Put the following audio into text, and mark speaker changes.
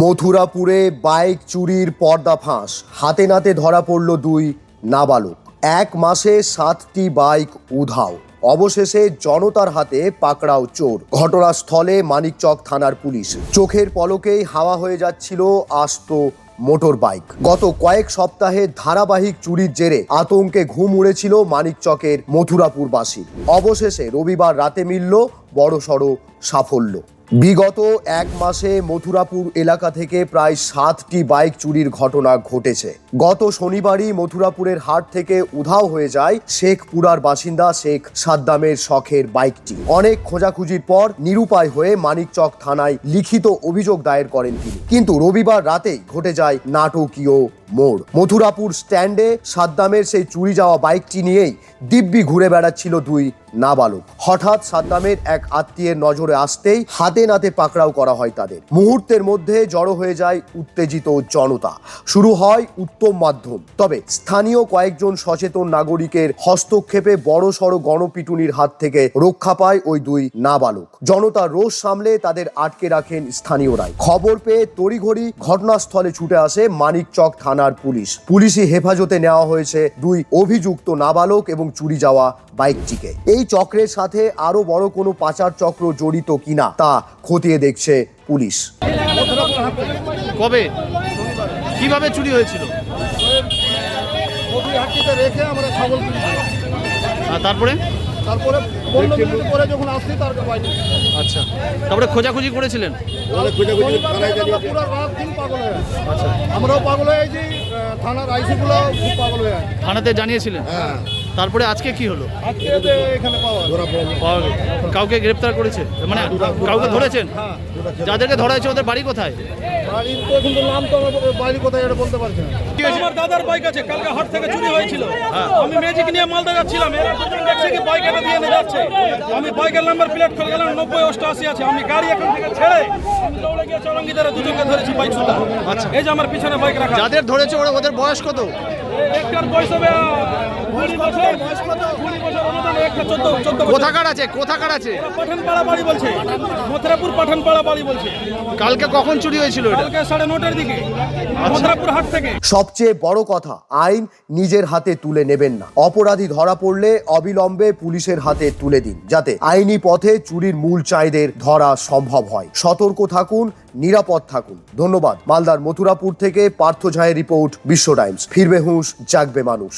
Speaker 1: মথুরাপুরে bike চুরির পর্দাফাঁস, হাতে নাতে ধরা পড়ল দুই নাবালক। 1 মাসে 7টি বাইক উধাও, অবশেষে জনতার হাতে পাকড়াও চোর। ঘটনাস্থলে মানিকচক থানার পুলিশ। চোখের পলকেই হাওয়া হয়ে যাচ্ছিল আস্ত মোটর বাইক। গত কয়েক সপ্তাহে ধারাবাহিক চুরির জেরে আতঙ্কে ঘুম উড়েছিল মানিকচকের মথুরাপুরবাসীর। অবশেষে রবিবার রাতে মিলল বড়সড় সাফল্য। বিগত 1 মাসে মথুরাপুর এলাকা থেকে প্রায় 7টি বাইক চুরির ঘটনা ঘটেছে। গত শনিবারই মথুরাপুরের হাট থেকে উধাও হয়ে যায় শেখপুরার বাসিন্দা শেখ সাদ্দামের শখের বাইকটি। অনেক খোঁজাখুঁজির পর নিরুপায় হয়ে মানিকচক থানায় লিখিত অভিযোগ দায়ের করেন তিনি। কিন্তু রবিবার রাতেই ঘটে যায় নাটকীয় মোড়। মথুরাপুর স্ট্যান্ডে সাদ্দামের সেই চুরি যাওয়া বাইকটি নিয়েই দিব্যি ঘুরে বেড়াচ্ছিল দুই নাবালক। হঠাৎ সাদ্দামের এক আত্মীয়ের নজরে আসতেই হাতে নাতে পাকড়াও করা হয় তাদের। মুহূর্তের মধ্যে জড়ো হয়ে যায় উত্তেজিত জনতা। শুরু হয় উত্তম মাধ্যম। তবে স্থানীয় কয়েকজন সচেতন নাগরিকের হস্তক্ষেপে বড়সড় গণপিটুনির হাত থেকে রক্ষা পায় ওই দুই নাবালক। জনতার রোষ সামলে তাদের আটকে রাখেন স্থানীয়রাই। খবর পেয়ে তড়িঘড়ি ঘটনাস্থলে ছুটে আসে মানিকচক থানার পুলিশ। পুলিশি হেফাজতে নেওয়া হয়েছে দুই অভিযুক্ত নাবালক এবং চুরি যাওয়া বাইকটিকে। এই চক্রের সাথে আরো বড় কোনো পাচার চক্র জড়িত কিনা তা খতিয়ে দেখছে পুলিশ।
Speaker 2: কবে কিভাবে চুরি হয়েছিল?
Speaker 3: রেখে আমরা ছাগল
Speaker 2: তারপরে
Speaker 3: তারপরে 15 মিনিট পরে যখন আসছি তার বাইরে।
Speaker 2: আচ্ছা, তারপরে খোঁজাখুঁজি করেছিলেন?
Speaker 3: পুরো রাত দিন পাগল হয়ে আচ্ছা, আমরাও পাগল হয়ে যাই, থানার আইসি গুলো খুব পাগল হয়ে যায়।
Speaker 2: থানাতে জানিয়েছিলেন?
Speaker 3: হ্যাঁ।
Speaker 2: তারপরে আজকে কি হলো?
Speaker 3: আজকে এখানে পাওয়া
Speaker 2: গেল। কাউকে গ্রেফতার করেছে, মানে কাউকে ধরেছেন? যাদেরকে ধরা হয়েছে ওদের বাড়ি কোথায়?
Speaker 3: নাম তো বাড়ি কোথায় এটা বলতে পারছি না।
Speaker 4: আমার দাদার বাইক আছে, কালকে হাট থেকে চুরি হয়েছিল। আমি ম্যাজিক নিয়ে মালদা যাচ্ছিলাম, এরা দুজন দেখছে কি বাইক এটা দিয়ে নিয়ে যাচ্ছে। আমি বাইকের নাম্বার প্লেট খুলে গেলাম 9088 আছে। আমি গাড়ি এখান থেকে ছেড়ে আমি দৌড়ে গিয়ে চরঙ্গিদারে দুজনকে ধরেছি বাইক সুদ্ধা। আচ্ছা, এই যে আমার পিছনে বাইক রাখা।
Speaker 2: যাদের ধরেছে ওদের বয়স কত?
Speaker 4: একটার বয়স হবে 20 বছর, 20 বছর অনুদান, একটা 14 বছর।
Speaker 2: কোথাকার আছে? কোথাকার আছে?
Speaker 4: পাঠানপাড়া বাড়ি বলছে, মথুরাপুর পাঠানপাড়া বাড়ি বলছে।
Speaker 2: কালকে কখন চুরি হয়েছিল এটা?
Speaker 4: কালকে 9:30 দিকে মথুরাপুর হাট থেকে।
Speaker 1: সবচেয়ে বড় কথা, আইন নিজের হাতে তুলে নেবেন না। অপরাধী ধরা পড়লে অবিলম্বে পুলিশের হাতে তুলে দিন, যাতে আইনি পথে চুরির মূল চাঁইদের ধরা সম্ভব হয়। সতর্ক থাকুন, নিরাপদ থাকুন। ধন্যবাদ। মালদার মথুরাপুর থেকে পার্থ ঝায়ের রিপোর্ট, বিশ্ব টাইমস। ফিরবে হুঁশ, জাগবে মানুষ।